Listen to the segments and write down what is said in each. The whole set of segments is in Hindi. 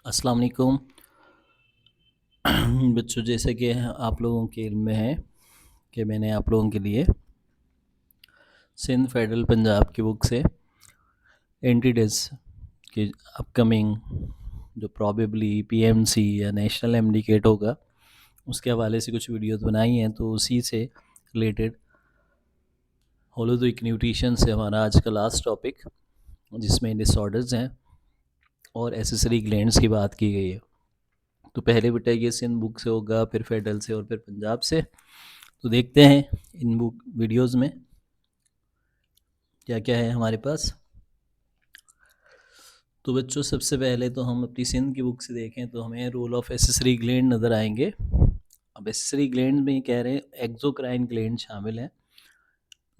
अस्सलाम वालेकुम। बच्चों, जैसे कि आप लोगों के इल्म में है कि मैंने आप लोगों के लिए सिंध फेडरल पंजाब की बुक से एंटीडेस की अपकमिंग जो प्रॉबेबली पीएमसी या नेशनल एमडीकेट होगा उसके हवाले से कुछ वीडियोस बनाई हैं। तो उसी से रिलेटेड होलोजिक न्यूट्रिशन से हमारा आज का लास्ट टॉपिक, जिसमें डिसऑर्डर्स हैं और एसेसरी ग्लैंड्स की बात की गई है। तो पहले बेटा ये सिंध बुक से होगा, फिर फेडरल से और फिर पंजाब से। तो देखते हैं इन बुक वीडियोस में क्या क्या है हमारे पास। तो बच्चों, सबसे पहले तो हम अपनी सिंध की बुक से देखें तो हमें रोल ऑफ एसेसरी ग्लैंड नज़र आएंगे। अब एसेसरी ग्लैंड में कह रहे हैं एक्सोक्राइन ग्लैंड शामिल हैं,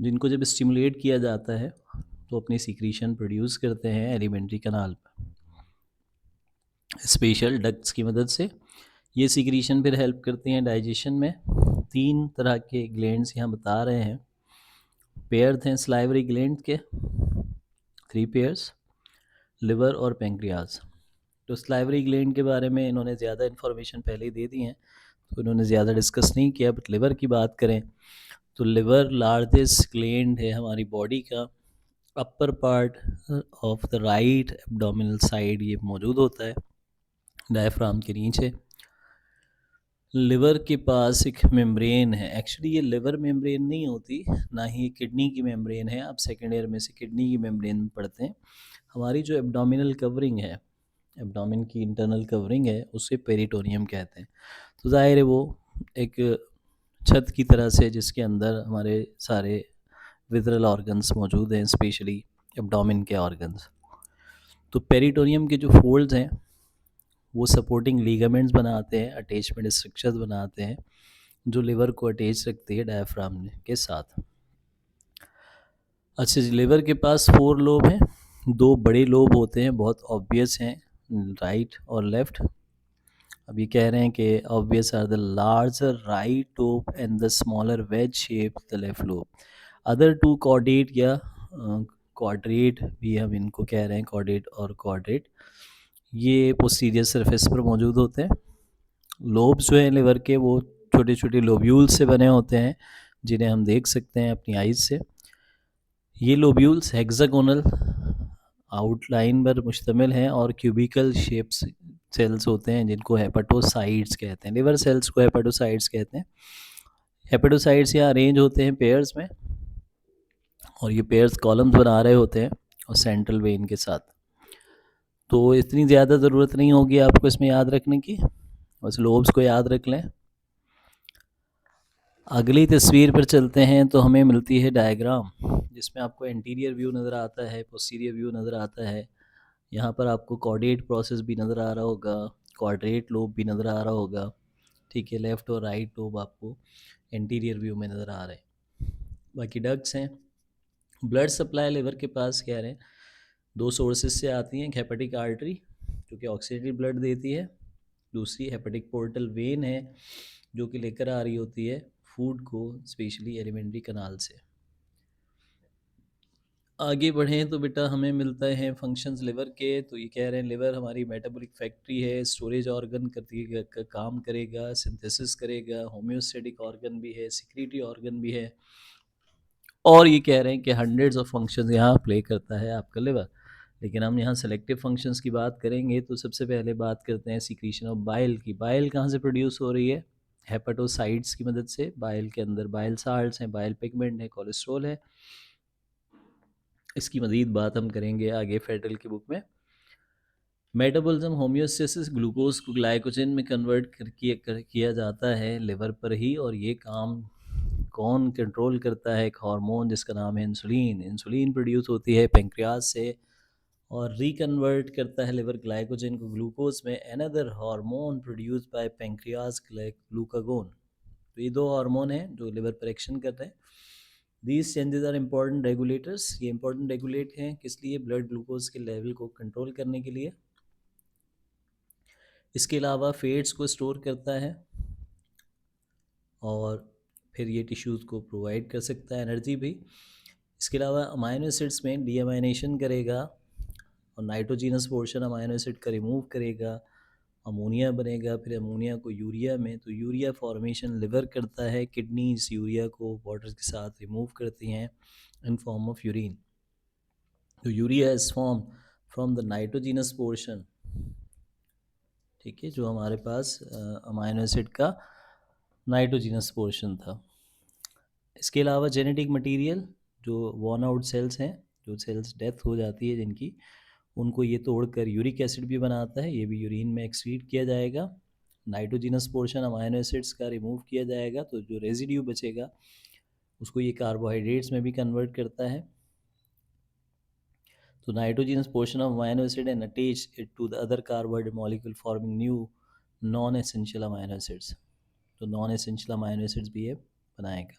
जिनको जब स्टिमुलेट किया जाता है तो अपनी सीक्रीशन प्रोड्यूस करते हैं एलिमेंट्री कनाल पर स्पेशल डक्ट्स की मदद से। ये सीक्रीशन फिर हेल्प करती हैं डाइजेशन में। तीन तरह के ग्लैंड्स यहाँ बता रहे हैं। पेयर थे स्लाइवरी ग्लैंड के 3 पेयर्स, लिवर और पेंक्रियाज। तो स्लाइवरी ग्लैंड के बारे में इन्होंने ज़्यादा इन्फॉर्मेशन पहले ही दे दी है, तो इन्होंने ज़्यादा डिस्कस नहीं किया। बट लिवर की बात करें तो लिवर लार्जेस्ट ग्लैंड है हमारी बॉडी का। Upper part of the right abdominal side ये मौजूद होता है, डायफ्राम के नीचे। लिवर के पास एक मेम्ब्रेन है। एक्चुअली ये लिवर मेम्ब्रेन नहीं होती, ना ही किडनी की मेम्ब्रेन है। आप सेकेंड ईयर में से किडनी की मेम्ब्रेन में पढ़ते हैं। हमारी जो एब्डोमिनल कवरिंग है, एब्डोमिन की इंटरनल कवरिंग है, उसे पेरिटोनियम कहते हैं। तो ज़ाहिर है वो एक छत की तरह से, जिसके अंदर हमारे सारे विजरल ऑर्गन्स मौजूद हैं, स्पेशली एब्डोमिन के ऑर्गन्स। तो पेरिटोनियम के जो फोल्ड्स हैं वो सपोर्टिंग लीगामेंट्स बनाते हैं, अटैचमेंट स्ट्रक्चर्स बनाते हैं, जो लिवर को अटैच रखती है डायफ्राम के साथ। अच्छा जी, लिवर के पास 4 लोब हैं। 2 बड़े लोब होते हैं, बहुत ऑब्वियस हैं, राइट और लेफ्ट। अब ये कह रहे हैं कि obvious are the larger right lobe and the smaller wedge shape the left lobe. Other two caudate या क्वाड्रेट भी हम इनको कह रहे हैं, कॉर्डेट और क्वाड्रेट, ये पोस्टीरियर सरफेस पर मौजूद होते हैं। लोब्स जो हैं लिवर के, वो छोटे छोटे लोब्यूल्स से बने होते हैं, जिन्हें हम देख सकते हैं अपनी आइज़ से। ये लोब्यूल्स हेक्सागोनल आउटलाइन पर मुश्तमिल हैं और क्यूबिकल शेप्स सेल्स होते हैं, जिनको हेपेटोसाइट्स कहते हैं। लिवर सेल्स को हेपेटोसाइट्स कहते हैं। हेपेटोसाइट्स यहाँ अरेंज होते हैं पेयर्स में, और ये पेयर्स कॉलम्स बना रहे होते हैं और सेंट्रल वेन के साथ। तो इतनी ज़्यादा ज़रूरत नहीं होगी आपको इसमें याद रखने की, बस लोब्स को याद रख लें। अगली तस्वीर पर चलते हैं तो हमें मिलती है डायग्राम, जिसमें आपको एंटीरियर व्यू नज़र आता है, पोस्टीरियर व्यू नज़र आता है। यहाँ पर आपको कॉर्डेट प्रोसेस भी नज़र आ रहा होगा, क्वाड्रेट लोब भी नज़र आ रहा होगा। ठीक है, लेफ़्ट और राइट लोब आपको एंटीरियर व्यू में नज़र आ रहे हैं। बाकी डक्ट्स हैं। ब्लड सप्लाई लिवर के पास कह रहे हैं 2 सोर्सेज से आती हैं। एक हेपेटिक आर्टरी जो कि ऑक्सीडेटेड ब्लड देती है, दूसरी हेपेटिक पोर्टल वेन है जो कि लेकर आ रही होती है फूड को, स्पेशली एलिमेंट्री कनाल से। आगे बढ़ें तो बेटा हमें मिलता है फंक्शंस लिवर के। तो ये कह रहे हैं लिवर हमारी मेटाबॉलिक फैक्ट्री है, स्टोरेज ऑर्गन करती काम करेगा, सिंथेसिस करेगा, होम्योस्टेटिक ऑर्गन भी है, सिक्रीटरी ऑर्गन भी है। और ये कह रहे हैं कि हंड्रेड्स ऑफ फंक्शंस यहाँ प्ले करता है आपका लिवर। लेकिन हम यहाँ सेलेक्टिव फंक्शंस की बात करेंगे तो सबसे पहले बात करते हैं सीक्रीशन ऑफ बाइल की। बाइल कहाँ से प्रोड्यूस हो रही है? हेपेटोसाइट्स की मदद से। बाइल के अंदर बाइल साल्ट्स हैं, बाइल पिगमेंट है, कोलेस्ट्रॉल है। इसकी मज़ीद बात हम करेंगे आगे फेडरल की बुक में। मेटाबॉलिज्म होम्योस्टेसिस, ग्लूकोज को ग्लाइकोजन में कन्वर्ट किया जाता है लिवर पर ही, और ये काम कौन कंट्रोल करता है? एक हार्मोन जिसका नाम है इंसुलिन। इंसुलिन प्रोड्यूस होती है पेंक्रियाज से और रिकन्वर्ट करता है लिवर ग्लाइकोजन को ग्लूकोज में। Another hormone produce by pancreas glucagon. तो ये 2 हार्मोन हैं जो लिवर पर एक्शन कर रहे हैं। These changes are important regulators. ये इंपॉर्टेंट रेगुलेट हैं किस लिए? ब्लड ग्लूकोज के लेवल को कंट्रोल करने के लिए। इसके अलावा फैट्स को स्टोर करता है और फिर ये टिश्यूज़ को प्रोवाइड कर सकता है एनर्जी भी। इसके अलावा अमाइनो एसिड्स में डीअमाइनेशन करेगा और नाइट्रोजीनस पोर्शन अमाइनो एसिड का रिमूव करेगा, अमोनिया बनेगा, फिर अमोनिया को यूरिया में, तो यूरिया फॉर्मेशन लिवर करता है, किडनीज यूरिया को वाटर के साथ रिमूव करती हैं इन फॉर्म ऑफ यूरिन। तो urea is form from the nitrogenous portion, ठीक है, जो हमारे पास अमाइनो एसिड का नाइट्रोजीनस पोर्शन था। इसके अलावा जेनेटिक मटेरियल जो वॉर्न आउट सेल्स हैं, जो सेल्स डेथ हो जाती है जिनकी, उनको ये तोड़कर यूरिक एसिड भी बनाता है, ये भी यूरिन में एक्सक्रीट किया जाएगा। नाइट्रोजीनस पोर्शन अमाइनो एसिड्स का रिमूव किया जाएगा, तो जो रेजिड्यू बचेगा उसको ये कार्बोहाइड्रेट्स में भी कन्वर्ट करता है। तो nitrogenous portion of amino acid and attach it to the other carbohydrate molecule forming new non essential amino acids. तो नॉन एसेंशियल अमाइनो एसिड्स भी ये बनाएगा।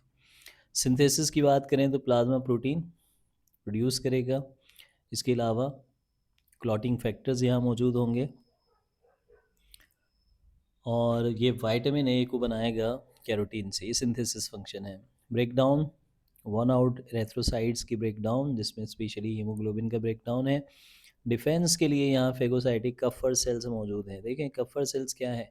सिंथेसिस की बात करें तो प्लाज्मा प्रोटीन प्रोड्यूस करेगा। इसके अलावा क्लॉटिंग फैक्टर्स यहाँ मौजूद होंगे और ये विटामिन ए को बनाएगा कैरोटीन से, ये सिंथेसिस फंक्शन है। ब्रेकडाउन, वन आउट एरेथ्रोसाइट्स की ब्रेकडाउन, जिसमें स्पेशली हीमोग्लोबिन का ब्रेकडाउन है। डिफेंस के लिए यहाँ फेगोसाइटिक कफर सेल्स मौजूद हैं। देखें कफर सेल्स क्या है,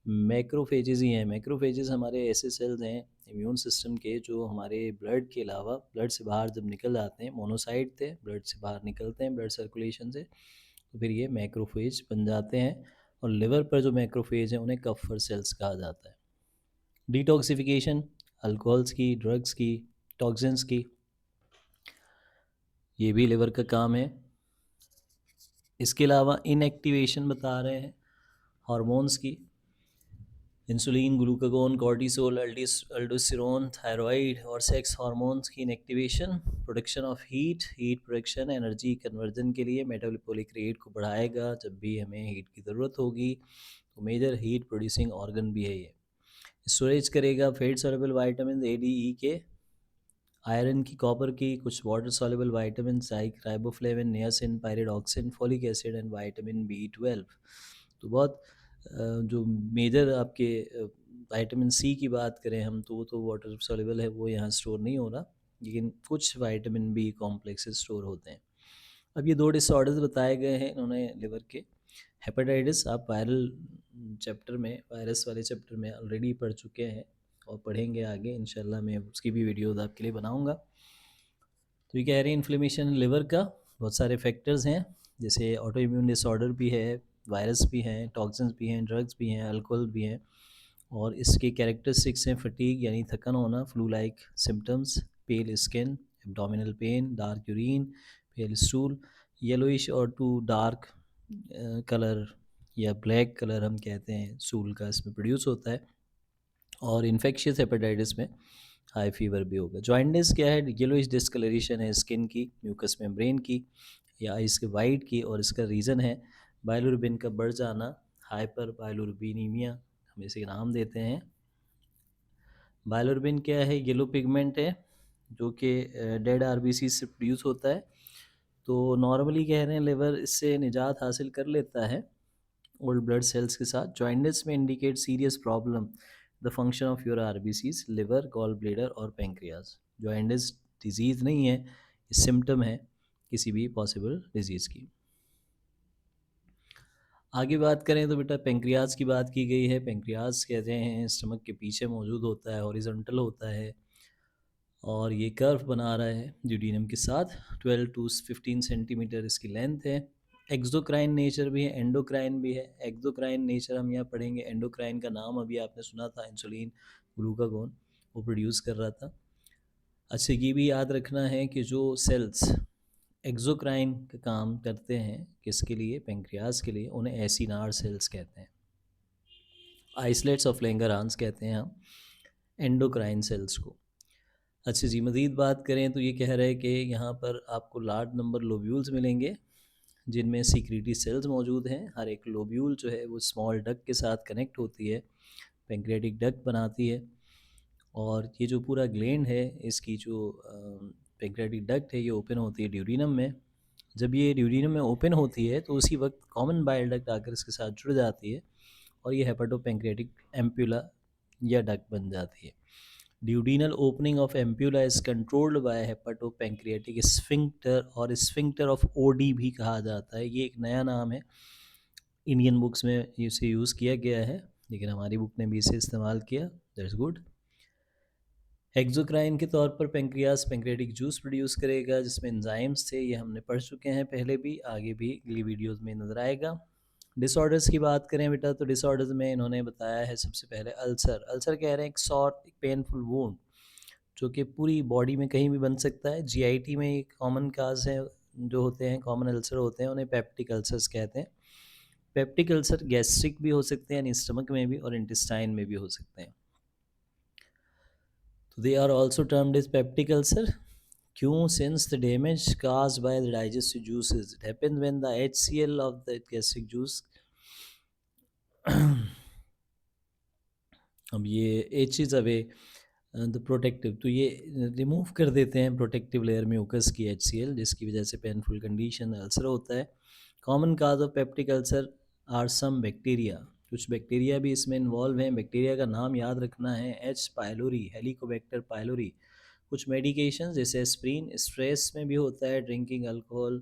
मैक्रोफेजेस ही हैं। मैक्रोफेजेस हमारे ऐसे सेल्स हैं इम्यून सिस्टम के जो हमारे ब्लड के अलावा, ब्लड से बाहर जब निकल जाते हैं, मोनोसाइट थे, ब्लड से बाहर निकलते हैं ब्लड सर्कुलेशन से, तो फिर ये मैक्रोफेज बन जाते हैं। और लिवर पर जो मैक्रोफेज हैं उन्हें कफर सेल्स कहा जाता है। डिटॉक्सिफिकेशन, अल्कोहल्स की, ड्रग्स की, टॉक्सिन्स की, ये भी लिवर का काम है। इसके अलावा इनएक्टिवेशन बता रहे हैं हार्मोन्स की, इंसुलिन, ग्लूकागोन, कॉर्टिसोल, अल्डोस्टेरोन, थायराइड और सेक्स हार्मोन्स की inactivation. Production of heat, heat production, energy conversion के लिए मेटाबॉलिक रेट को बढ़ाएगा जब भी हमें हीट की ज़रूरत होगी। तो मेजर हीट प्रोड्यूसिंग ऑर्गन भी है ये। स्टोरेज करेगा fat soluble vitamin A, D, E K, iron की, कॉपर की, कुछ water soluble vitamin like riboflavin, niacin, pyridoxine, folic acid and vitamin B12। तो बहुत जो मेजर आपके विटामिन सी की बात करें हम, तो वो तो वाटर सॉल्युबल है, वो यहाँ स्टोर नहीं हो रहा, लेकिन कुछ विटामिन बी कॉम्प्लेक्सेस स्टोर होते हैं। अब ये दो डिसऑर्डर्स बताए गए हैं इन्होंने लिवर के। हेपेटाइटिस आप वायरल चैप्टर में, वायरस वाले चैप्टर में ऑलरेडी पढ़ चुके हैं और पढ़ेंगे आगे इंशाल्लाह, मैं उसकी भी वीडियोज़ आपके लिए बनाऊंगा। तो ये कह रहे हैं इन्फ्लेमेशन लिवर का बहुत सारे फैक्टर्स हैं, जैसे ऑटो इम्यून डिसऑर्डर भी है, वायरस भी हैं, टॉक्सिन्स भी हैं, ड्रग्स भी हैं, अल्कोहल भी हैं। और इसके कैरेक्टरिस्टिक्स हैं फटीग यानी थकन होना, flu like symptoms, pale skin, abdominal pain, dark urine, pale stool, yellowish और टू डार्क कलर या ब्लैक कलर हम कहते हैं स्टूल का इसमें प्रोड्यूस होता है। और इन्फेक्शियस हेपेटाइटिस में हाई फीवर भी होगा। जॉइंटिस क्या है, येलोइश डिस्कलरेशन है स्किन की, म्यूकस मेम्ब्रेन की या आइस के वाइट की, और इसका रीज़न है बाइलोरुबिन का बढ़ जाना, हाइपर बाइलोरुबिनीमिया हम इसे नाम देते हैं। बाइलोरुबिन क्या है, येलो पिगमेंट है जो कि डेड आरबीसी से प्रोड्यूस होता है। तो नॉर्मली कह रहे हैं लिवर इससे निजात हासिल कर लेता है ओल्ड ब्लड सेल्स के साथ। जॉइंटिस में indicate serious problem the function of your RBCs, liver, gall bladder और पेंक्रियाज। जॉइंटिस डिजीज़ नहीं है, ये सिम्टम है किसी भी पॉसिबल डिजीज़ की। आगे बात करें तो बेटा पेंक्रियाज की बात की गई है। पेंक्रियाज कहते हैं स्टमक के पीछे मौजूद होता है, हॉरिजॉन्टल होता है और ये कर्व बना रहा है ड्यूडेनम के साथ। 12 to 15 सेंटीमीटर इसकी लेंथ है। एक्सोक्राइन नेचर भी है, एंडोक्राइन भी है। एक्सोक्राइन नेचर हम यहाँ पढ़ेंगे, एंडोक्राइन का नाम अभी आपने सुना था, इंसुलिन, ग्लूकागोन, वो प्रोड्यूस कर रहा था। अच्छा ये भी याद रखना है कि जो सेल्स एक्सोक्राइन का काम करते हैं किसके लिए, पेंक्रियाज के लिए, उन्हें एसिनार सेल्स कहते हैं, आइसलेट्स ऑफ लैंगरहांस कहते हैं हम एंडोक्राइन सेल्स को। अच्छा जी, मज़ीद बात करें तो ये कह रहे हैं कि यहाँ पर आपको लार्ज नंबर लोब्यूल्स मिलेंगे जिनमें सीक्रेटरी सेल्स मौजूद हैं। हर एक लोब्यूल जो है वो स्मॉल डक्ट के साथ कनेक्ट होती है, पेंक्रियाटिक डक्ट बनाती है। और ये जो पूरा ग्लैंड है इसकी जो पेंक्रियाटिक डक्ट है ये ओपन होती है ड्यूडेनम में। जब ये ड्यूडेनम में ओपन होती है तो उसी वक्त कॉमन बाइल डक्ट आकर इसके साथ जुड़ जाती है और ये हेपेटोपेंक्रियाटिक एम्पुला या डक्ट बन जाती है। Duodenal opening of ampulla is controlled by hepatopancreatic sphincter, और स्फिंक्टर ऑफ ओडी भी कहा जाता है। ये एक नया नाम है, इंडियन बुक्स में इसे यूज़ किया गया है, लेकिन हमारी बुक ने भी इसे इस्तेमाल किया, दैट्स गुड। एक्सोक्राइन के तौर पर पेंक्रियास पेंक्रियाटिक जूस प्रोड्यूस करेगा जिसमें एंजाइम्स थे, ये हमने पढ़ चुके हैं पहले भी, आगे भी अगली वीडियोस में नज़र आएगा। डिसऑर्डर्स की बात करें बेटा, तो डिसऑर्डर्स में इन्होंने बताया है सबसे पहले अल्सर। अल्सर कह रहे हैं एक सॉर, एक पेनफुल वुंड जो कि पूरी बॉडी में कहीं भी बन सकता है। जीआईटी में एक कॉमन काज है, जो होते हैं कॉमन अल्सर होते हैं, उन्हें पेप्टिक अल्सर्स कहते हैं। पेप्टिक अल्सर गैस्ट्रिक भी हो सकते हैं, यानी स्टमक में भी, और इंटेस्टाइन में भी हो सकते हैं। तो they are also termed as peptic ulcer. क्यों? Since the damage caused by the digestive juices, it happens when the HCl of the gastric juice अब ये H is away the protective, तो ये रिमूव कर देते हैं प्रोटेक्टिव लेयर में म्यूकस की HCl, जिसकी वजह से पेनफुल कंडीशन अल्सर होता है। Common cause of peptic ulcer are some bacteria, कुछ बैक्टीरिया भी इसमें इन्वॉल्व हैं। बैक्टीरिया का नाम याद रखना है, एच पायलोरी, हेलिकोबैक्टर पायलोरी। कुछ मेडिकेशन जैसे एस्प्रिन, स्ट्रेस में भी होता है, drinking alcohol,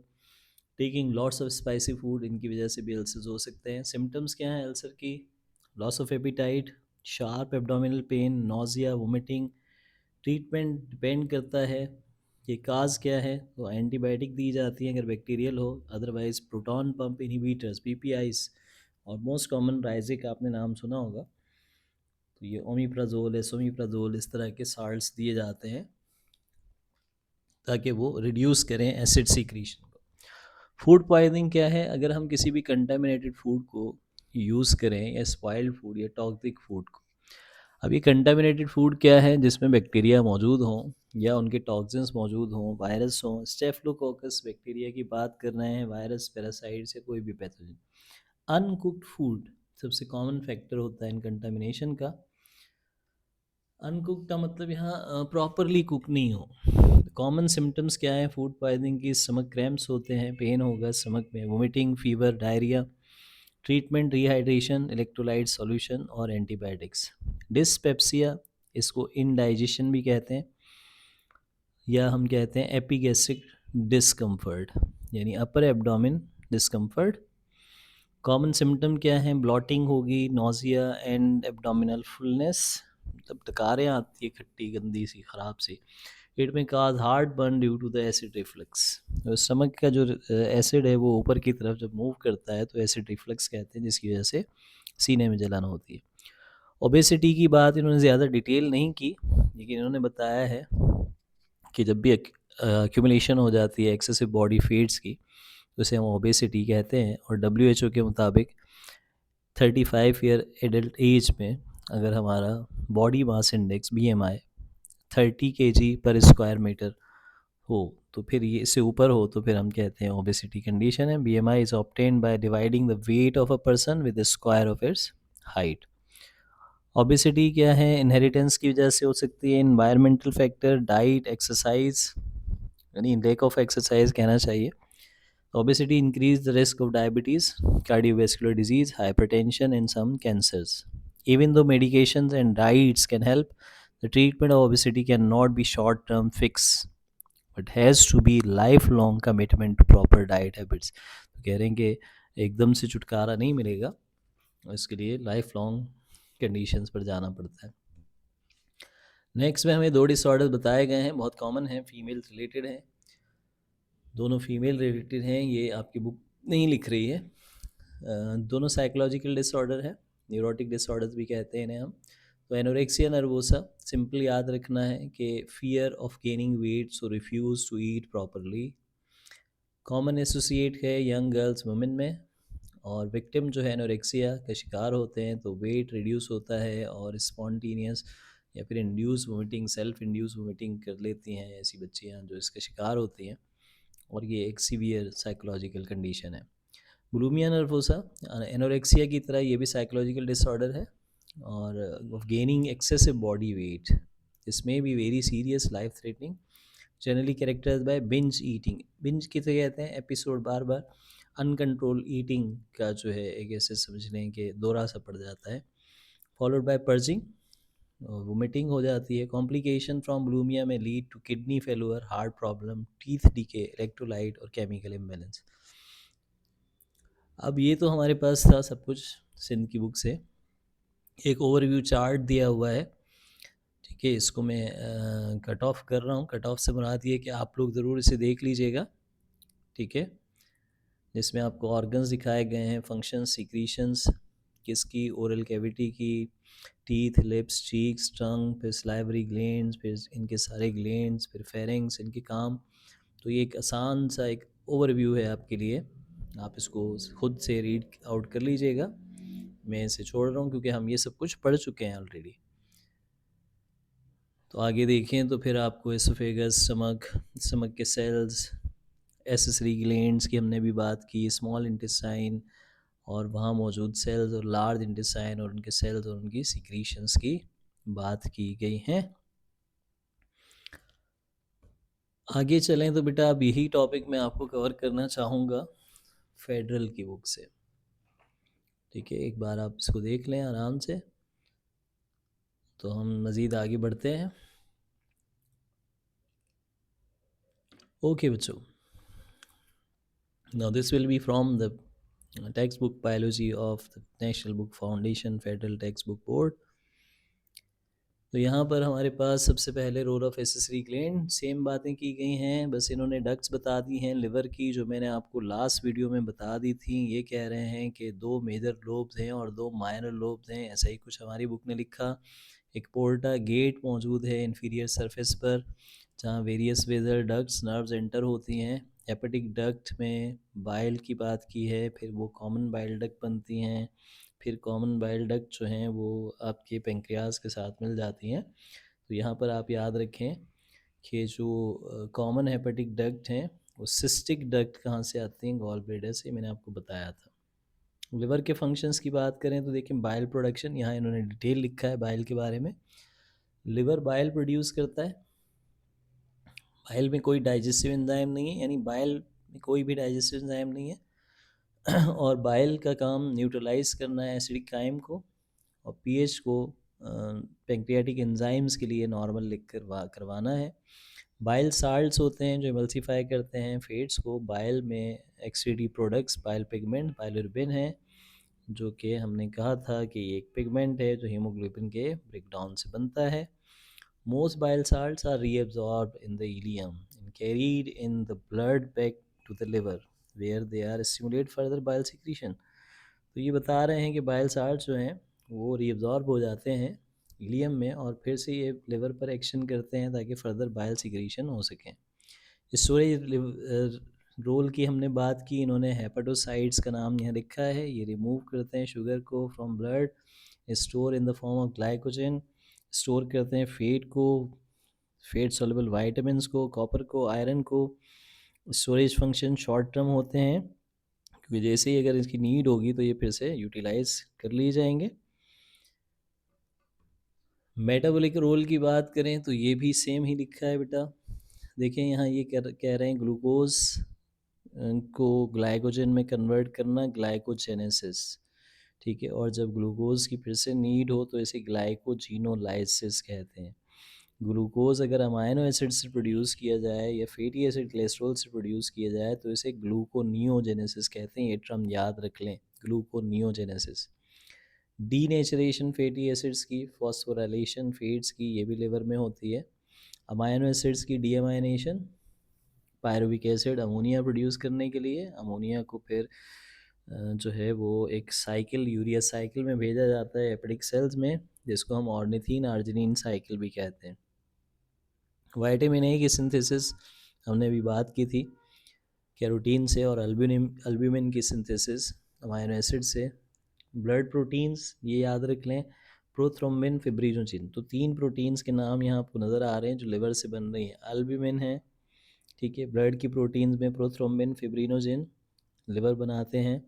taking lots of spicy food, इनकी वजह से भी अल्सर्स हो सकते हैं। सिम्टम्स क्या हैं अल्सर की? Loss of appetite, sharp abdominal pain, nausea, vomiting. Treatment depend करता है कि काज क्या है, तो एंटीबायोटिक दी जाती है अगर बैक्टीरियल हो, अदरवाइज प्रोटॉन पंप इनहिबिटर्स, पीपीआईस, और मोस्ट कॉमन राइजिक आपने नाम सुना होगा, तो ये ओमिप्राजोल है, सोमिप्राजोल, इस तरह के साल्ट्स दिए जाते हैं ताकि वो रिड्यूस करें एसिड सीक्रीशन को। फूड पॉइजनिंग क्या है? अगर हम किसी भी कंटामिनेटेड फूड को यूज़ करें, या स्पॉइल्ड फूड या टॉक्सिक फूड को। अब ये कंटामिनेटेड फूड क्या है? जिसमें बैक्टीरिया मौजूद हों या उनके टॉक्सिन्स मौजूद हों, वायरस हों, स्टेफिलोकोकस बैक्टीरिया की बात कर रहे हैं, वायरस, पैरासाइट से कोई भी पैथोजन। अनकुक्ड फूड सबसे कॉमन फैक्टर होता है इन कंटामिनेशन का। अनकुक्ड का मतलब यहाँ प्रॉपरली कुक नहीं हो। कॉमन सिम्टम्स क्या हैं फूड पॉइजनिंग की? स्टमक क्रैम्प्स होते हैं, पेन होगा स्टमक में, vomiting, fever, diarrhoea. Treatment rehydration, electrolyte solution और एंटीबायोटिक्स। डिस्पेप्सिया, इसको इनडाइजेशन भी कहते हैं, या हम कहते हैं एपिगैस्ट्रिक डिस्कम्फर्ट, यानी upper abdomen discomfort. Common symptom क्या हैं? ब्लॉटिंग होगी, नोजिया एंड एब्डोमिनल फुलनेस, मतलब डकारें आती है खट्टी गंदी सी ख़राब सी। पेट में cause heartburn due to the acid reflux. तो स्टमक का जो एसिड है वो ऊपर की तरफ जब मूव करता है तो एसिड रिफ्लक्स कहते हैं, जिसकी वजह से सीने में जलन होती है। ओबेसिटी की बात इन्होंने ज़्यादा डिटेल नहीं की, लेकिन इन्होंने बताया है कि जब भी एक्यूमुलेशन हो जाती है एक्सेसिव बॉडी फैट्स की, तो उसे हम ओबेसिटी कहते हैं। और WHO के मुताबिक 35 ईयर एडल्ट एज में अगर हमारा body mass index BMI 30 kg पर स्क्वायर मीटर हो, तो फिर ये इससे ऊपर हो तो फिर हम कहते हैं ओबेसिटी कंडीशन है। BMI is obtained by dividing the weight of a person with the square of its height. Obesity क्या है? इनहेरिटेंस की वजह से हो सकती है, इन्वायरमेंटल फैक्टर, डाइट, एक्सरसाइज, यानी लैक ऑफ एक्सरसाइज कहना चाहिए। Obesity increase the risk of diabetes, cardiovascular disease, hypertension, and some cancers. Even though medications and diets can help, the treatment of obesity cannot be short-term fix, but has to be lifelong commitment to proper diet habits. तो कह रहे हैं कि एकदम से छुटकारा नहीं मिलेगा, इसके लिए लाइफ लॉन्ग कंडीशंस पर जाना पड़ता है। नेक्स्ट में हमें 2 डिसऑर्डर बताए गए हैं, बहुत कॉमन हैं, फीमेल रिलेटेड हैं, दोनों फीमेल रिलेटेड हैं, ये आपकी बुक नहीं लिख रही है। दोनों साइकोलॉजिकल डिसऑर्डर है, न्यूरोटिक डिसऑर्डर्स भी कहते हैं इन्हें हम। तो एनोरेक्सिया नर्वोसा सिंपल याद रखना है कि fear of gaining weight, so refuse to eat properly. Common associate है यंग गर्ल्स वुमेन में, और विक्टिम जो है एनोरेक्सिया का शिकार होते हैं तो वेट रिड्यूस होता है और स्पॉन्टीनियस या फिर induce vomiting, self induce vomiting कर लेती हैं ऐसी बच्चियाँ जो इसका शिकार होती हैं, और ये एक सीवियर साइकोलॉजिकल कंडीशन है। बुलिमिया नर्वोसा एनोरेक्सिया की तरह ये भी साइकोलॉजिकल डिसऑर्डर है, और of gaining excessive body weight, इसमें भी very serious life threatening, generally characterise by binge eating. Binge किसे कहते हैं? एपिसोड बार बार अनकंट्रोल ईटिंग का जो है एक ऐसे समझ लें कि दोहरा सा पड़ जाता है, फॉलोड बाय पर्जिंग, वोमिटिंग हो जाती है। कॉम्प्लिकेशन फ्रॉम बुलिमिया में lead to kidney failure, heart problem, teeth decay, electrolyte और केमिकल इम्बैलेंस। अब ये तो हमारे पास था सब कुछ सिंध की बुक से। एक ओवरव्यू चार्ट दिया हुआ है, ठीक है, इसको मैं कट ऑफ कर रहा हूँ। कट ऑफ से मुराद ये कि आप लोग ज़रूर इसे देख लीजिएगा, ठीक है, जिसमें आपको ऑर्गन्स दिखाए गए हैं, फंक्शंस, सीक्रीशंस किसकी, ओरल कैविटी की, टीथ, लिप्स, चीक्स, टंग, फिर स्लाइवरी ग्लैंड्स, फिर इनके सारे ग्लैंड्स, फिर फेरिंग्स, इनके काम। तो ये एक आसान सा एक ओवरव्यू है आपके लिए, आप इसको खुद से रीड आउट कर लीजिएगा। मैं इसे छोड़ रहा हूँ क्योंकि हम ये सब कुछ पढ़ चुके हैं ऑलरेडी। तो आगे देखें तो फिर आपको एसोफेगस, स्टमक, स्टमक के सेल्स, एसेसरी ग्लैंड्स की हमने भी बात की, स्मॉल इंटेस्टाइन और वहाँ मौजूद सेल्स, और लार्ज इंटेस्टाइन और उनके सेल्स और उनकी सिक्रीशंस की बात की गई हैं। आगे चलें तो बेटा अब यही टॉपिक मैं आपको कवर करना चाहूँगा फेडरल की बुक से, ठीक है। एक बार आप इसको देख लें आराम से, तो हम मज़ीद आगे बढ़ते हैं। ओके बच्चों, now this will be from the text book biology of the national book foundation, federal text book board. तो यहाँ पर हमारे पास सबसे पहले role of accessory gland, same बातें की गई हैं, बस इन्होंने डक्ट्स बता दी हैं लिवर की, जो मैंने आपको लास्ट वीडियो में बता दी थी। ये कह रहे हैं कि 2 मेजर लोब्स हैं और 2 माइनर लोब्स हैं, ऐसा ही कुछ हमारी बुक ने लिखा। एक पोर्टा गेट मौजूद है इन्फीरियर सरफेस पर, जहाँ various vessels ducts, nerves enter होती हैं। हेपेटिक डक्ट में बाइल की बात की है, फिर वो कॉमन बाइल डक्ट बनती हैं, फिर कॉमन बाइल डक्ट जो हैं वो आपके पेंक्रियाज के साथ मिल जाती हैं। तो यहाँ पर आप याद रखें कि जो कॉमन हेपेटिक डक्ट हैं वो सिस्टिक डक्ट कहाँ से आती हैं, गॉल ब्लैडर से, मैंने आपको बताया था। लिवर के फंक्शंस की बात करें तो देखिए बाइल प्रोडक्शन, यहाँ इन्होंने डिटेल लिखा है बाइल के बारे में। लिवर बाइल प्रोड्यूस करता है, बाइल में कोई डाइजेस्टिव एंजाइम नहीं है, यानी बाइल में कोई भी डाइजेस्टिव एंजाइम नहीं है और बाइल का काम न्यूट्रलाइज करना है एसिडिक काइम को, और पीएच को पेंक्रियाटिक एंजाइम्स के लिए नॉर्मल लिख करवाना है। बाइल साल्ट्स होते हैं जो इमल्सीफाई करते हैं फैट्स को। बाइल में एक्सक्रीटरी प्रोडक्ट्स बाइल पिगमेंट, बाइलिरुबिन है, जो कि हमने कहा था कि एक पिगमेंट है जो हीमोग्लोबिन के ब्रेकडाउन से बनता है। Most bile salts are reabsorbed in the ileum and carried in the blood back to the liver, where they are stimulate further bile secretion। तो ये बता रहे हैं कि बाइल साल्ट्स जो हैं वो रीअब्जॉर्ब हो जाते हैं इलियम में और फिर से ये लिवर पर एक्शन करते हैं ताकि फर्दर बाइल सिक्रीशन हो सकें। स्टोरेज रोल की हमने बात की, इन्होंने हेपेटोसाइट्स का नाम यहाँ लिखा है, ये रिमूव करते हैं शुगर को from blood, store in the form of glycogen, store करते हैं फेट को, फेट सॉल्युबल वाइटामिन को, कॉपर को, आयरन को। स्टोरेज फंक्शन शॉर्ट टर्म होते हैं क्योंकि जैसे ही अगर इसकी नीड होगी तो ये फिर से यूटिलाइज कर लिए जाएंगे। मेटाबॉलिक रोल की बात करें तो ये भी सेम ही लिखा है बेटा। देखें यहाँ ये कह रहे हैं ग्लूकोज को ग्लाइकोजन में कन्वर्ट करना, ग्लाइकोजेनेसिस, ठीक है। और जब ग्लूकोज की फिर से नीड हो तो इसे ग्लाइकोजीनोलाइसिस कहते हैं। ग्लूकोज अगर अमाइनो एसिड से प्रोड्यूस किया जाए या फैटी एसिड कोलेस्ट्रॉल से प्रोड्यूस किया जाए तो इसे ग्लूकोनियोजेनेसिस कहते हैं। ये टर्म याद रख लें, ग्लूकोनियोजेनेसिस। डीनेचरेशन फैटी एसिड्स की, फॉस्फोराइलेशन फैट्स की, ये भी लिवर में होती है। अमाइनो एसिड्स की डीअमाइनेशन, पायरुविक एसिड अमोनिया प्रोड्यूस करने के लिए, अमोनिया को फिर जो है वो एक साइकिल, यूरिया साइकिल में भेजा जाता है हेपेटिक सेल्स में, जिसको हम ऑर्निथीन आर्जिनिन साइकिल भी कहते हैं। विटामिन ए की सिंथेसिस हमने अभी बात की थी, कैरोटीन से, और अल्ब्यूमिन की सिंथेसिस अमाइनो एसिड से। ब्लड प्रोटीन्स ये याद रख लें, प्रोथ्रोम्बिन, फिब्रिनोजिन। तो 3 प्रोटीन्स के नाम यहाँ आपको नज़र आ रहे हैं जो लिवर से बन रही हैं। अल्ब्यूमिन है, ठीक है, ब्लड की प्रोटीन्स में प्रोथ्रोम्बिन, फिब्रिनोजिन लिवर बनाते हैं।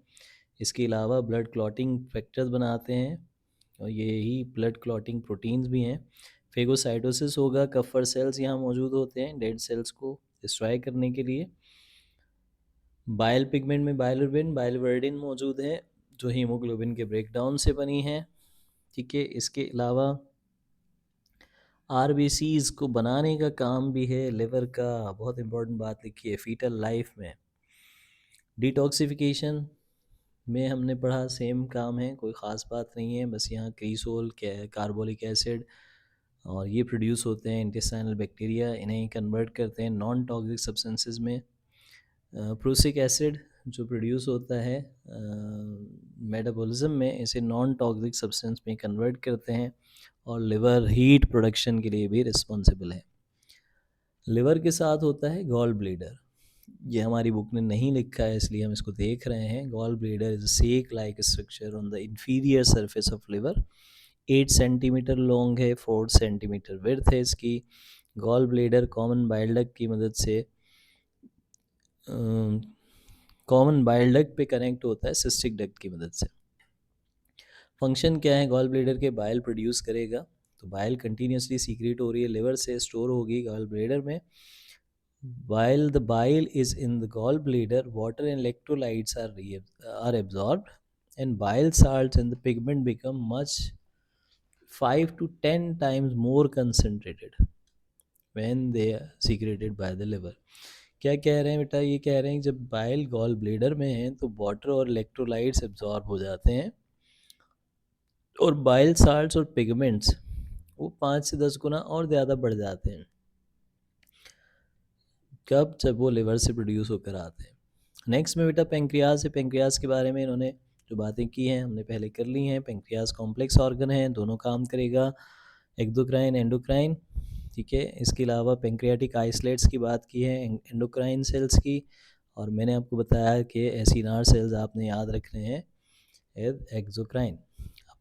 इसके अलावा ब्लड क्लॉटिंग फैक्टर्स बनाते हैं और यही ब्लड क्लॉटिंग प्रोटीन्स भी हैं। फेगोसाइटोसिस होगा, कफर सेल्स यहाँ मौजूद होते हैं डेड सेल्स को डिस्ट्रॉय करने के लिए। बाइल पिगमेंट में बाइलिरुबिन, बाइलिवर्डिन मौजूद है जो हीमोग्लोबिन के ब्रेकडाउन से बनी है, ठीक है। इसके अलावा आरबीसीज को बनाने का काम भी है लिवर का। बहुत इंपॉर्टेंट बात लिखी है फीटल लाइफ में। डिटॉक्सिफिकेशन में हमने पढ़ा सेम काम है, कोई ख़ास बात नहीं है, बस यहाँ क्रीसोल कार्बोलिक एसिड और ये प्रोड्यूस होते हैं इंटेस्टाइनल बैक्टीरिया, इन्हें कन्वर्ट करते हैं नॉन टॉक्सिक सब्सटेंसेस में। प्रूसिक एसिड जो प्रोड्यूस होता है मेटाबॉलिज्म में, इसे नॉन टॉक्सिक सब्सटेंस में कन्वर्ट करते हैं और लिवर हीट प्रोडक्शन के लिए भी रिस्पॉन्सिबल है। लिवर के साथ होता है गॉल ब्लेडर। ये हमारी बुक ने नहीं लिखा है इसलिए हम इसको देख रहे हैं। Gall bladder is a sac like structure on the inferior surface of liver. 8 centimetre long है, 4 सेंटीमीटर विड्थ है इसकी। Gall bladder common bile duct की मदद से कॉमन बाइल डक्ट पे कनेक्ट होता है सिस्टिक डक्ट की मदद से। फंक्शन क्या है गॉल ब्लेडर के? बाइल प्रोड्यूस करेगा, तो बाइल कंटिन्यूसली सीक्रेट हो रही है लिवर से, स्टोर होगी गॉल ब्लेडर में। While the bile is in the gallbladder, water and electrolytes are absorbed, and bile salts and the pigment become much 5 to 10 times more concentrated when they are secreted by the liver. क्या कह रहे हैं बेटा? ये कह रहे हैं कि जब बाइल गॉल ब्लेडर में है तो वाटर और इलेक्ट्रोलाइट्स एब्जॉर्ब हो जाते हैं और बाइल साल्ट्स और पिगमेंट्स वो 5 से 10 गुना और ज़्यादा बढ़ जाते हैं। कब? जब वो लिवर से प्रोड्यूस होकर आते हैं। नेक्स्ट में बेटा पेंक्रियाज है। पेंक्रियाज के बारे में इन्होंने जो बातें की हैं हमने पहले कर ली हैं। पेंक्रियाज कॉम्प्लेक्स ऑर्गन है, दोनों काम करेगा, एक्सोक्राइन एंडोक्राइन। ठीक है, इसके अलावा पेंक्रियाटिक आइसलेट्स की बात की है, एंडोक्राइन सेल्स की, और मैंने आपको बताया कि एसिनार सेल्स आपने याद रखने हैं एक्सोक्राइन।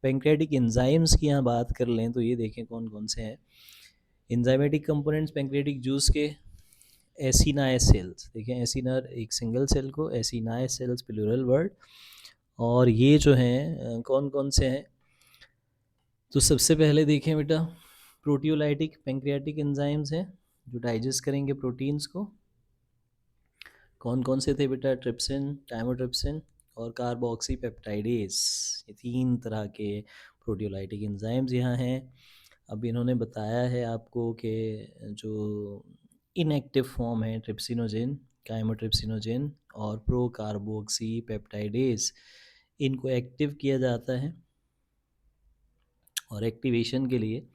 पेंक्रियाटिक एंजाइम्स की यहाँ बात कर लें तो ये देखें कौन कौन से हैं एंजाइमेटिक कंपोनेंट्स पेंक्रियाटिक जूस के। एसिनाय सेल्स, देखें एसिनर एक सिंगल सेल को, एसिनाय सेल्स प्लूरल वर्ड। और ये जो हैं कौन कौन से हैं? तो सबसे पहले देखें बेटा प्रोटियोलाइटिक पेंक्रियाटिक एंजाइम्स हैं जो डाइजेस्ट करेंगे प्रोटीन्स को। कौन कौन से थे बेटा? ट्रिप्सिन, टाइमोट्रिप्सिन और कार्बोक्सी पेप्टाइडेज। ये 3 तरह के प्रोटियोलाइटिक एंजाइम्स यहाँ हैं। अब इन्होंने बताया है आपको कि जो इनएक्टिव फॉर्म है ट्रिप्सिनोजेन, काइमोट्रिप्सिनोजेन और प्रो कार्बोक्सी पेप्टाइडेज, इनको एक्टिव किया जाता है। और एक्टिवेशन के लिए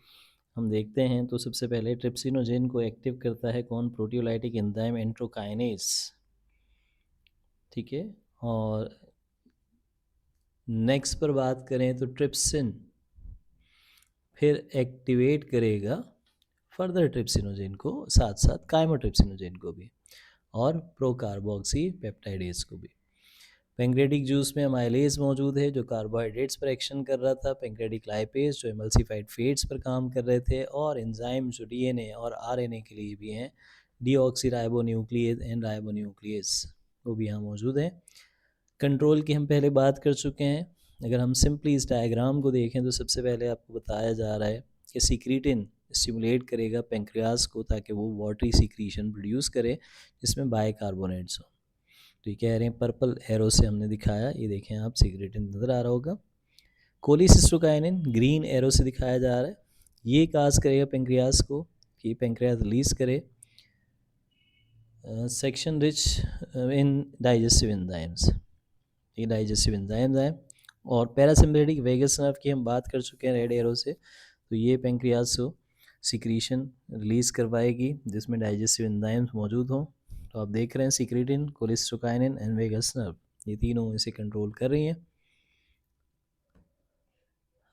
हम देखते हैं तो सबसे पहले ट्रिप्सिनोजेन को एक्टिव करता है कौन? Proteolytic enzyme enterokinase. ठीक है, और नेक्स्ट पर बात करें तो ट्रिप्सिन फिर एक्टिवेट करेगा फर्दर ट्रिप्सिनोजेन को, साथ साथ काइमोट्रिप्सिनोजेन को भी और प्रोकार्बोक्सी पेप्टाइडेज को भी। पेंक्रियाटिक जूस में अमाइलेज मौजूद है जो कार्बोहाइड्रेट्स पर एक्शन कर रहा था, पेंक्रियाटिक लाइपेज जो एमल्सिफाइड फेट्स पर काम कर रहे थे, और एंजाइम जो डीएनए और आरएनए के लिए भी हैं, डीऑक्सीराइबोन्यूक्लियेज एंड राइबोन्यूक्लियेज, वो भी यहाँ मौजूद हैं। कंट्रोल की हम पहले बात कर चुके हैं। अगर हम सिंपली इस डायग्राम को देखें तो सबसे पहले आपको बताया जा रहा है कि सीक्रेटिन स्टिमुलेट करेगा पेंक्रियाज को ताकि वो वाटरी सीक्रीशन प्रोड्यूस करे जिसमें बाइकार्बोनेट्स हो। तो ये कह रहे हैं पर्पल एरो से हमने दिखाया, ये देखें आप सीक्रेटिन नज़र आ रहा होगा। कोलिसिस्टोकाइनिन ग्रीन एरो से दिखाया जा रहा है, ये काज करेगा पेंक्रियाज को कि पेंक्रियाज रिलीज करे section rich in digestive enzymes, ये डाइजेस्टिव एंजाइम्स हैं। और पैरासिम्पैथेटिक वेगस नर्व की हम बात कर चुके हैं रेड एरो से, तो ये पेंक्रियाज को सिक्रीशन रिलीज़ करवाएगी जिसमें डाइजेस्टिव एंजाइम्स मौजूद हों। तो आप देख रहे हैं सीक्रेटिन, कोलिस्टोकाइनिन एंड वेगस नर्व, ये तीनों इसे कंट्रोल कर रही हैं।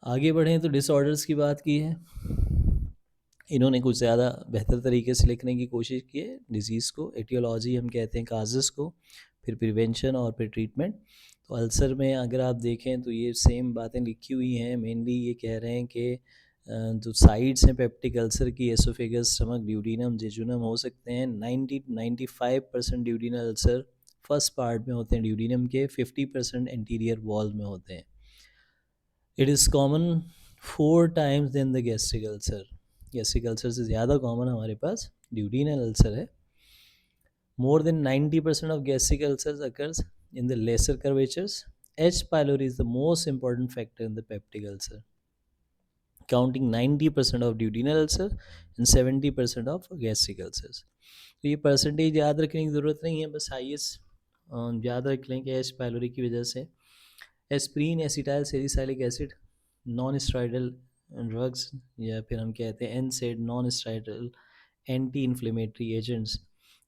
आगे बढ़ें तो डिसऑर्डर्स की बात की है, इन्होंने कुछ ज़्यादा बेहतर तरीके से लिखने की कोशिश की है। डिजीज़ को एटियोलॉजी हम कहते हैं, काजेस को, फिर प्रिवेंशन और फिर ट्रीटमेंट। तो अल्सर में अगर आप देखें तो ये सेम बातें लिखी हुई हैं। मेनली ये कह रहे हैं कि जो साइड्स हैं पेप्टिक अल्सर की, एसोफेगस, स्टमक, ड्यूडीनम, जेजुनम हो सकते हैं। 90-95% ड्यूडीनल अल्सर फर्स्ट पार्ट में होते हैं ड्यूडीनम के, 50% एंटीरियर वॉल में होते हैं। It is common 4 times than the gastric ulcer, gastric ulcer से ज़्यादा कॉमन हमारे पास ड्यूडीनल अल्सर है। More than 90% of gastric ulcers occurs in the lesser curvatures. H. pylori is the most important factor in the peptic ulcer. Counting 90% of duodenal ulcer and 70% of gastric ulcers. तो ये परसेंटेज याद रखने की ज़रूरत नहीं है, बस हाईएस्ट याद रख लें कि एच पायलोरी की वजह से। Aspirin, acetyl salicylic acid, non steroidal drugs, या फिर हम कहते हैं एनसेड, non steroidal anti inflammatory agents,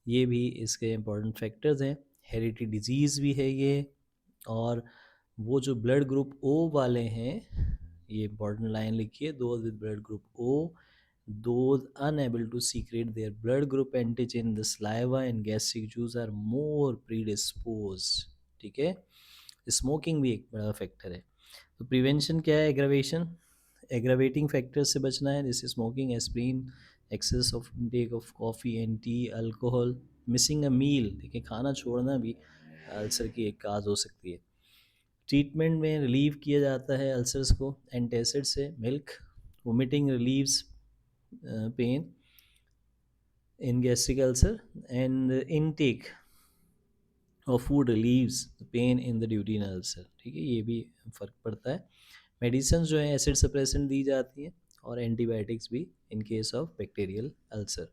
ये भी इसके इंपॉर्टेंट फैक्टर्स हैं। हेरिडिटी डिजीज़ भी है ये। और वो जो ब्लड ग्रुप ओ वाले हैं, ये इंपॉर्टेंट लाइन लिखिए, those with blood group O, those unable to secrete their blood group antigen in the saliva and gastric juice are more predisposed। ठीक है, स्मोकिंग भी एक बड़ा फैक्टर है। तो प्रिवेंशन क्या है? एग्रावेशन, एग्रावेटिंग फैक्टर्स से बचना है, जैसे smoking, aspirin, excess of intake of coffee and tea, alcohol, missing a meal, देखिए खाना छोड़ना भी अल्सर की एक काज हो सकती है। ट्रीटमेंट में रिलीव किया जाता है अल्सर्स को एंटासिड से, milk, vomiting relieves pain in gastric ulcer, and intake of food relieves the pain in the duodenal ulcer। ठीक है, ये भी फ़र्क पड़ता है। मेडिसिन जो है एसिड सप्रेसेंट दी जाती हैं, और एंटीबायोटिक्स भी in case of bacterial ulcer.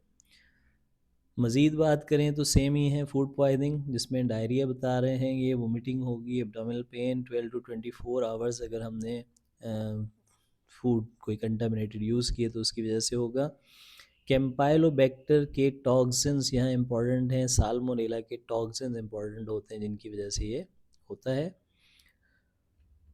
मज़ीद बात करें तो सेम ही है, फूड पॉइजनिंग, जिसमें डायरिया बता रहे हैं, ये वोमिटिंग होगी, एब्डोमिनल पेन 12 to 24 आवर्स अगर हमने फूड कोई कंटामिनेटेड यूज़ किए तो उसकी वजह से होगा। कैम्पाइलोबैक्टर के टॉक्सिन्स यहाँ इंपॉर्टेंट हैं, साल्मोनेला के टॉक्सिन्स इंपॉर्टेंट होते हैं जिनकी वजह से ये होता है।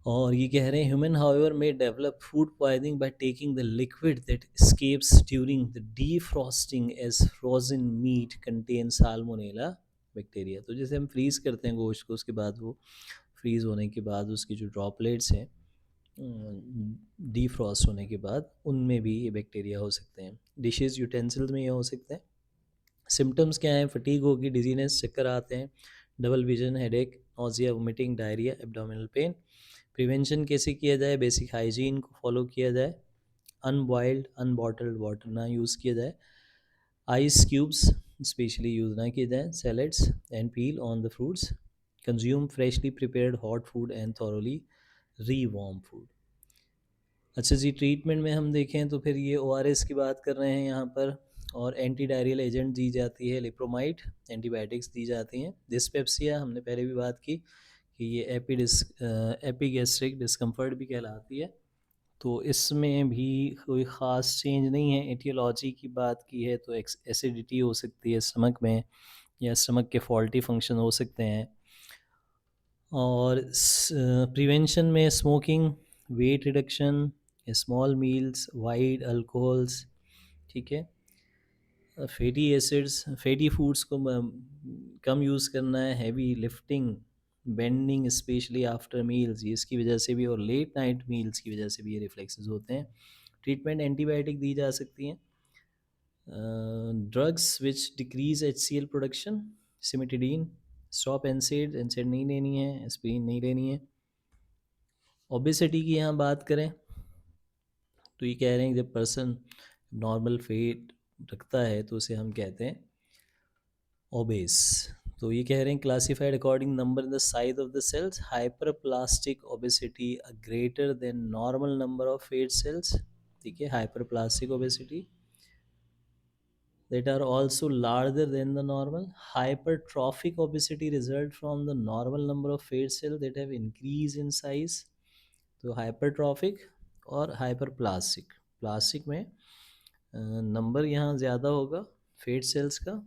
और ये कह रहे हैं human however may develop food poisoning by taking the liquid that escapes during the defrosting as frozen meat contain salmonella bacteria. तो जैसे हम फ्रीज़ करते हैं गोश्त को, उसके बाद वो फ्रीज़ होने के बाद उसकी जो ड्रॉपलेट्स हैं डीफ्रॉस्ट होने के बाद, उनमें भी ये बैक्टीरिया हो सकते हैं। डिशेस यूटेंसिल्स में ये हो सकते हैं। सिम्टम्स क्या हैं? फटीग होगी, डिजीनेस, चक्कर आते हैं, double vision, headache, nausea, vomiting, diarrhoea, abdominal pain. Prevention कैसे किया जाए? बेसिक हाइजीन को फॉलो किया जाए, अनबॉइल्ड अनबॉटल्ड वाटर ना यूज़ किया जाए, आइस क्यूब्स स्पेशली यूज़ ना किए जाए, salads and peel on the fruits, consume freshly prepared hot food and thoroughly rewarm food. अच्छा जी, ट्रीटमेंट में हम देखें तो फिर ये ORS की बात कर रहे हैं यहाँ पर, और एंटी डायरियल एजेंट दी जाती है, लिप्रोमाइड, एंटीबायोटिक्स दी जाती हैं। डिस्पेप्सिया हमने पहले भी बात की कि ये एपीगैस्ट्रिक डिस्कम्फर्ट भी कहलाती है। तो इसमें भी कोई ख़ास चेंज नहीं है। एटियोलॉजी की बात की है तो एसिडिटी हो सकती है स्टमक में, या स्टमक के फॉल्टी फंक्शन हो सकते हैं। और प्रिवेंशन में smoking, weight reduction, small meals, wide alcohols, ठीक है, फैटी एसिड्स, फैटी फूड्स को कम यूज़ करना है, heavy lifting, bending specially after meals, ये इसकी वजह से भी, और लेट नाइट मील्स की वजह से भी ये रिफ्लेक्सेस होते हैं। ट्रीटमेंट एंटीबायोटिक दी जा सकती हैं। Drugs which decrease HCl production, cimetidine, stop NSAID, NSAID नहीं लेनी है, एस्पिरिन नहीं लेनी है। ओबेसिटी की यहाँ बात करें तो ये कह रहे हैं जब पर्सन नॉर्मल वेट रखता है तो उसे हम कहते हैं ओबेस। तो ये कह रहे हैं classified according number in the size of the cells, hyperplastic obesity a greater than normal number of fat cells. ठीक है, hyperplastic obesity that are also larger than the normal. Hypertrophic obesity result from the normal number of fat cells that have increased in size। तो हाइपरट्रॉफिक और हाइपरप्लास्टिक, प्लास्टिक में नंबर यहाँ ज़्यादा होगा फेट सेल्स का,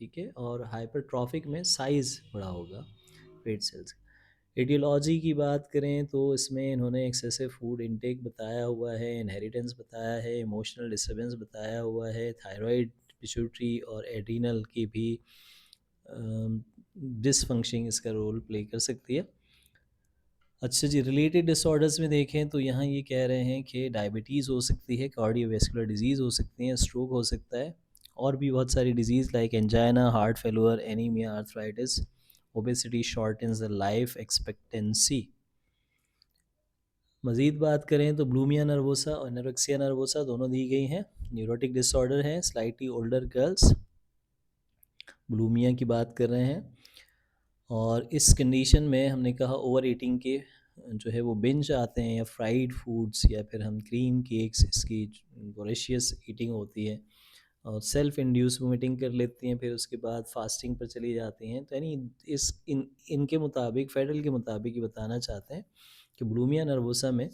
ठीक है, और हाइपरट्रॉफिक में साइज़ बड़ा होगा फेट सेल्स। एटियोलॉजी की बात करें तो इसमें इन्होंने एक्सेसिव फूड इनटेक बताया हुआ है, इनहेरिटेंस बताया है, इमोशनल डिस्टर्बेंस बताया हुआ है, थायराइड, पिट्यूटरी और एड्रीनल की भी डिसफंक्शनिंग इसका रोल प्ले कर सकती है। अच्छा जी, रिलेटेड डिसऑर्डर्स में देखें तो यहाँ ये कह रहे हैं कि डायबिटीज़ हो सकती है, कार्डियोवैस्कुलर डिजीज़ हो सकती हैं, स्ट्रोक हो सकता है, और भी बहुत सारी disease like angina, heart failure, anaemia, arthritis. Obesity shortens the life expectancy. मज़ीद बात करें तो ब्लूमिया नर्वोसा और एनोरेक्सिया नर्वोसा दोनों दी गई हैं, न्यूरोटिक डिसऑर्डर हैं, स्लाइटली ओल्डर गर्ल्स, ब्लूमिया की बात कर रहे हैं। और इस कंडीशन में हमने कहा ओवर ईटिंग के जो है वो बिंज आते हैं, या फ्राइड फूड्स, या फिर हम क्रीम केक्स, इसकी वोरेशियस ईटिंग होती है, और सेल्फ इंड्यूस वोमिटिंग कर लेती हैं, फिर उसके बाद फास्टिंग पर चली जाती हैं। तो यानी इनके मुताबिक, फेडरल के मुताबिक ये बताना चाहते हैं कि बुलिमिया नर्वोसा में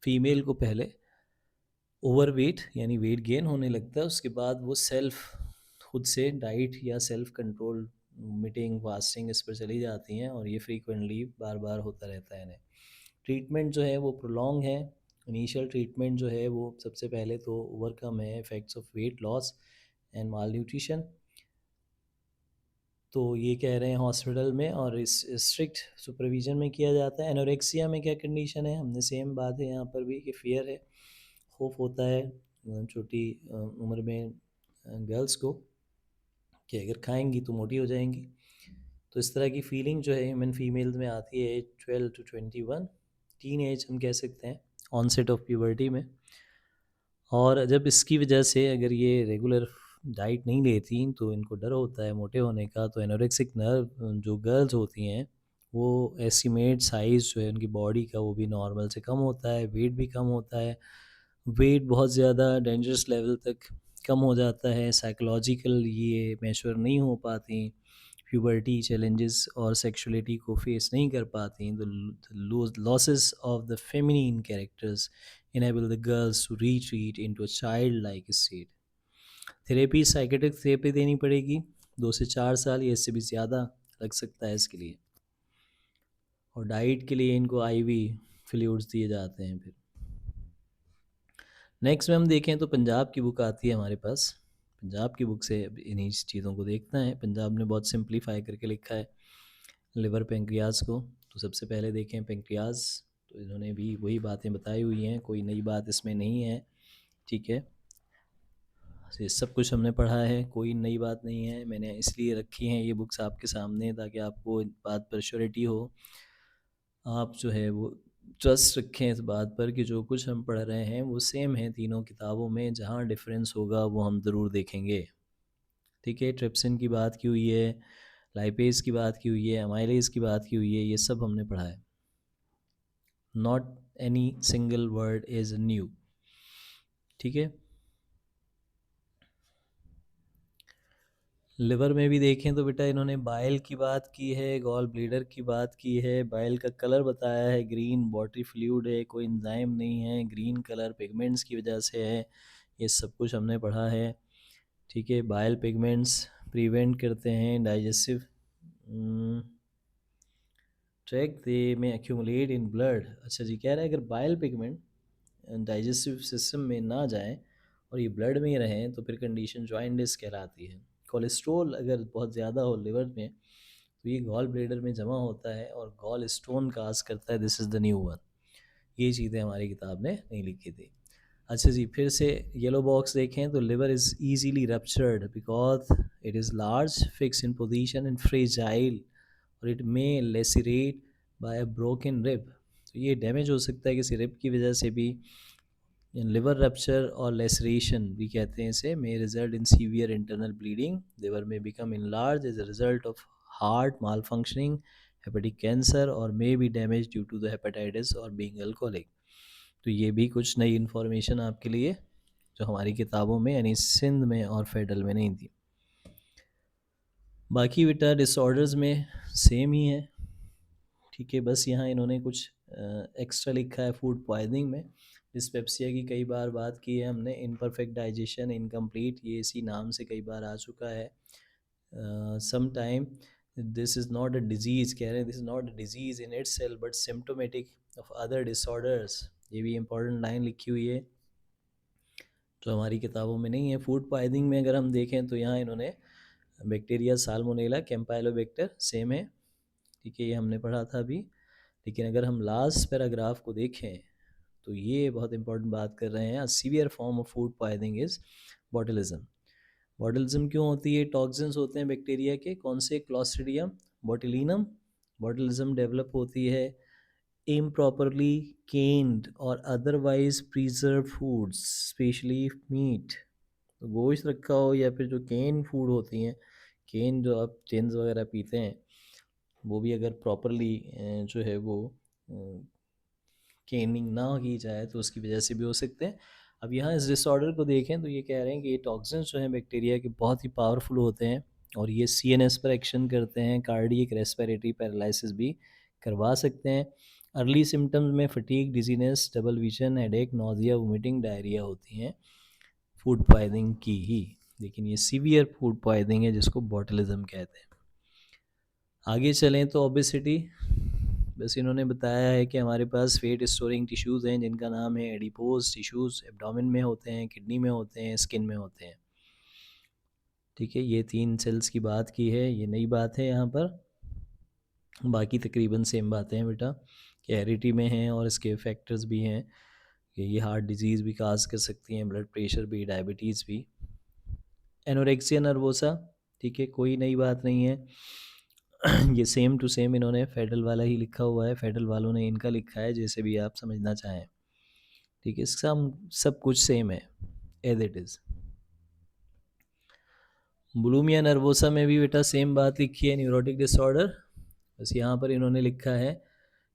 फ़ीमेल को पहले ओवरवेट यानी वेट गेन होने लगता है, उसके बाद वो सेल्फ खुद से डाइट या सेल्फ कंट्रोल, मीटिंग, फास्टिंग, इस पर चली जाती हैं, और ये फ्रीक्वेंटली बार बार होता रहता है इन्हें। ट्रीटमेंट जो है वो प्रोलॉन्ग है। इनिशियल ट्रीटमेंट जो है वो सबसे पहले तो ओवरकम है effects of weight loss and mall nutrition. तो ये कह रहे हैं हॉस्पिटल में और इस स्ट्रिक्ट सुपरविजन में किया जाता है। एनोरेक्सिया में क्या कंडीशन है, हमने सेम बात है यहाँ पर भी कि फियर है, खौफ होता है छोटी उम्र में गर्ल्स को कि अगर खाएंगी तो मोटी हो जाएंगी। तो इस तरह की फीलिंग जो है ह्यूमन फीमेल्स में आती है 12 to 21, टीन एज हम कह सकते हैं, ऑनसेट ऑफ प्यूबर्टी में। और जब इसकी वजह से अगर ये रेगुलर डाइट नहीं लेती तो इनको डर होता है मोटे होने का। तो एनोरेक्सिक नर्व जो गर्ल्स होती हैं, वो एस्टिमेट साइज़ जो है उनकी बॉडी का वो भी नॉर्मल से कम होता है, वेट भी कम होता है, वेट बहुत ज़्यादा डेंजरस लेवल तक कम हो जाता है, साइकोलॉजिकल ये मैच्योर नहीं हो पाती, प्यूबर्टी चैलेंजेस और सेक्सुअलिटी को फेस नहीं कर पाती। The losses of the feminine characters enable the girls to retreat into a childlike state. Therapy, psychiatric therapy देनी पड़ेगी 2 से 4 साल, या इससे भी ज़्यादा लग सकता है इसके लिए। और डाइट के लिए इनको आईवी फ्लूइड्स दिए जाते हैं। फिर नेक्स्ट में हम देखें तो पंजाब की बुक आती है हमारे पास। पंजाब की बुक से इन्हीं चीज़ों को देखना है। पंजाब ने बहुत सिंप्लीफाई करके लिखा है लिवर पेंक्रियाज को। तो सबसे पहले देखें पेंक्रियाज, तो इन्होंने भी वही बातें बताई हुई हैं, कोई नई बात इसमें नहीं है, ठीक है। ये सब कुछ हमने पढ़ा है, कोई नई बात नहीं है। मैंने इसलिए रखी हैं ये बुक्स आपके सामने ताकि आपको बात पर श्योरिटी हो, आप जो है वो ट्रस्ट रखें इस बात पर कि जो कुछ हम पढ़ रहे हैं वो सेम है तीनों किताबों में। जहाँ डिफरेंस होगा वो हम ज़रूर देखेंगे, ठीक है। ट्रिप्सिन की बात की हुई है, लाइपेज की बात की हुई है, अमाइलेज की बात की हुई है, ये सब हमने पढ़ा है। Not any single word is new, ठीक है। लिवर में भी देखें तो बेटा इन्होंने बाइल की बात की है, गॉल ब्लीडर की बात की है। बाइल का कलर बताया है ग्रीन, बॉडी फ्लूइड है, कोई एंजाइम नहीं है, ग्रीन कलर पिगमेंट्स की वजह से है। ये सब कुछ हमने पढ़ा है, ठीक है। बाइल पिगमेंट्स प्रिवेंट करते हैं डाइजेस्टिव ट्रैक दे में एक्यूमुलेट इन ब्लड। अच्छा जी, कह रहा है अगर बाइल पिगमेंट डाइजेस्टिव सिस्टम में ना जाएं और ये ब्लड में ही रहें तो फिर कंडीशन जॉइंटिस कहलाती है। कोलेस्ट्रॉल अगर बहुत ज़्यादा हो लिवर में तो ये गॉल ब्लेडर में जमा होता है और गॉल स्टोन काज करता है। This is the new one. ये चीज़ें हमारी किताब ने नहीं लिखी थी। अच्छा जी, फिर से येलो बॉक्स देखें तो liver is easily ruptured because it is large, fix in position and fragile, और it may lacerate by a broken rib. तो ये डैमेज हो सकता है किसी रिब की वजह से भी। लिवर रप्चर और लेसरेशन भी कहते हैं इसे, may result in severe internal bleeding, liver may become enlarge as a result of heart malfunctioning, hepatic cancer, और may be damage due to the hepatitis और बीइंग अल्कोहलिक। तो ये भी कुछ नई इन्फॉर्मेशन आपके लिए जो हमारी किताबों में यानी सिंध में और फेडरल में नहीं थी। बाकी बेटा डिसऑर्डर्स में सेम ही है, ठीक है। बस यहाँ इन्होंने कुछ एक्स्ट्रा लिखा है फूड पॉइजनिंग में। डिस्पेप्सिया की कई बार बात की है हमने, इनपरफेक्ट डाइजेशन, इनकम्प्लीट, ये इसी नाम से कई बार आ चुका है। Some time this is not a disease, कह रहे हैं this is not a disease in itself but symptomatic of other disorders. ये भी इंपॉर्टेंट लाइन लिखी हुई है जो हमारी किताबों में नहीं है। फूड पॉइजनिंग में अगर हम देखें तो यहाँ इन्होंने बैक्टीरिया साल्मोनेला, कैम्पाइलोबैक्टर सेम है, ठीक है, ये हमने पढ़ा था अभी। लेकिन अगर हम लास्ट पैराग्राफ को देखें तो ये बहुत इंपॉर्टेंट बात कर रहे हैं। Severe form of food poisoning is botulism. Botulism क्यों होती है? टॉक्सिन्स होते हैं बैक्टीरिया के, कौन से? क्लॉस्ट्रीडियम बोtulinum। बॉटुलिज्म डेवलप होती है improperly canned और otherwise preserved foods, especially meat, तो गोश्त रखा हो या फिर जो केन फूड होती हैं, केन जो आप जेंस वगैरह पीते हैं, वो भी अगर प्रॉपरली जो है वो केनिंग ना की जाए तो उसकी वजह से भी हो सकते हैं। अब यहाँ इस डिसऑर्डर को देखें तो ये कह रहे हैं कि ये टॉक्सिन्स जो हैं बैक्टीरिया के बहुत ही पावरफुल होते हैं और ये सीएनएस पर एक्शन करते हैं, कार्डियक रेस्पिरेटरी पैरालिसिस भी करवा सकते हैं। अर्ली सिम्टम्स में fatigue, dizziness, double vision, headache, nausea, vomiting, diarrhoea होती हैं फूड पॉइजनिंग की ही। लेकिन ये सीवियर फूड पॉइजनिंग है जिसको बॉटलिज्म कहते हैं। आगे चलें तो ओबेसिटी, बस इन्होंने बताया है कि हमारे पास फेट स्टोरिंग टिश्यूज़ हैं जिनका नाम है एडिपोज टिश्यूज़, एब्डोमेन में होते हैं, किडनी में होते हैं, स्किन में होते हैं। ठीक है, ये 3 सेल्स की बात की है, ये नई बात है यहाँ पर। बाकी तकरीबन सेम बातें हैं बेटा, कि हेरिडिटी में हैं और इसके फैक्टर्स भी हैं कि ये हार्ट डिजीज़ भी काज कर सकती हैं, ब्लड प्रेशर भी, डायबिटीज़ भी। एनोरेक्सिया नर्वोसा, ठीक है, कोई नई बात नहीं है। ये सेम टू सेम इन्होंने फेडरल वाला ही लिखा हुआ है, फेडरल वालों ने इनका लिखा है, जैसे भी आप समझना चाहें। ठीक है, सब कुछ सेम है as it is. Bulimia nervosa में भी बेटा सेम बात लिखी है, न्यूरोटिक डिसऑर्डर। बस यहाँ पर इन्होंने लिखा है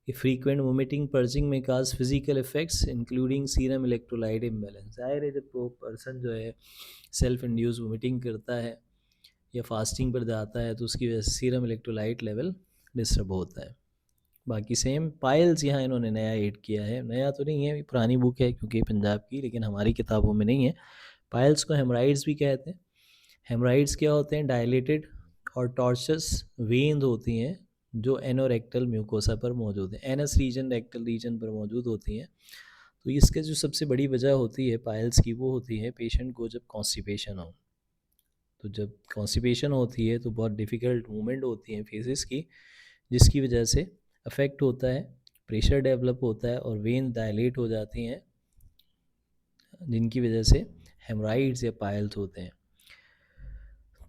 कि frequent vomiting purging may cause physical effects including serum electrolyte imbalance. जाहिर है जब वो पर्सन जो है सेल्फ इंड्यूस वोमिटिंग करता है या फास्टिंग पर जाता है तो उसकी वजह से सीरम इलेक्ट्रोलाइट लेवल डिस्टर्ब होता है। बाकी सेम। पाइल्स यहाँ इन्होंने नया ऐड किया है, नया तो नहीं है, पुरानी बुक है क्योंकि पंजाब की, लेकिन हमारी किताबों में नहीं है। पाइल्स को हेमराइड्स भी कहते हैं। हेमराइड्स क्या होते हैं? डायलेटेड और टॉर्चस वेन्स होती हैं जो एनोरेक्टल म्यूकोसा पर मौजूद है, एनस रीजन, रेक्टल रीजन पर मौजूद होती हैं। तो इसके जो सबसे बड़ी वजह होती है पाइल्स की, वो होती है पेशेंट को जब कॉन्स्टिपेशन हो। तो जब कॉन्स्टिपेशन होती है तो बहुत डिफ़िकल्ट मूवमेंट होती है फेसेस की, जिसकी वजह से अफेक्ट होता है, प्रेशर डेवलप होता है और वेन डायलेट हो जाती हैं, जिनकी वजह से हेमराइड्स या पाइल्स होते हैं।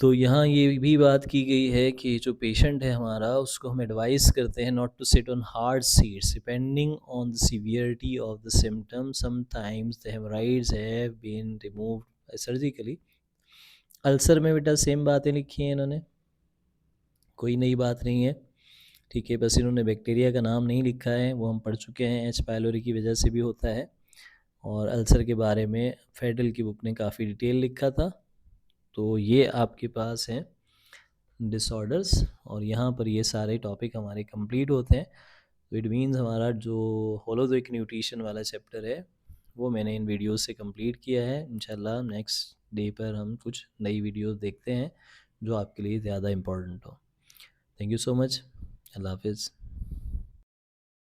तो यहाँ ये भी बात की गई है कि जो पेशेंट है हमारा, उसको हम एडवाइस करते हैं not to sit on hard seats depending on the severity of the symptoms. Sometimes the haemorrhoids have been removed surgically. Ulcer में बेटा सेम बातें लिखी हैं इन्होंने, कोई नई बात नहीं है। ठीक है, बस इन्होंने बैक्टीरिया का नाम नहीं लिखा है, वो हम पढ़ चुके हैं, एच पायलोरी की वजह से भी होता है। और अल्सर के बारे में फेडरल की बुक ने काफ़ी डिटेल लिखा था। तो ये आपके पास हैं डिसऑर्डर्स, और यहाँ पर ये सारे टॉपिक हमारे कंप्लीट होते हैं। तो इट मीन्स हमारा जो होलोज़ोइक न्यूट्रिशन वाला चैप्टर है वो मैंने इन वीडियोस से कंप्लीट किया है। इंशाल्लाह नेक्स्ट डे पर हम कुछ नई वीडियोस देखते हैं जो आपके लिए ज़्यादा इम्पोर्टेंट हो। Thank you so much. अल्लाह हाफिज़।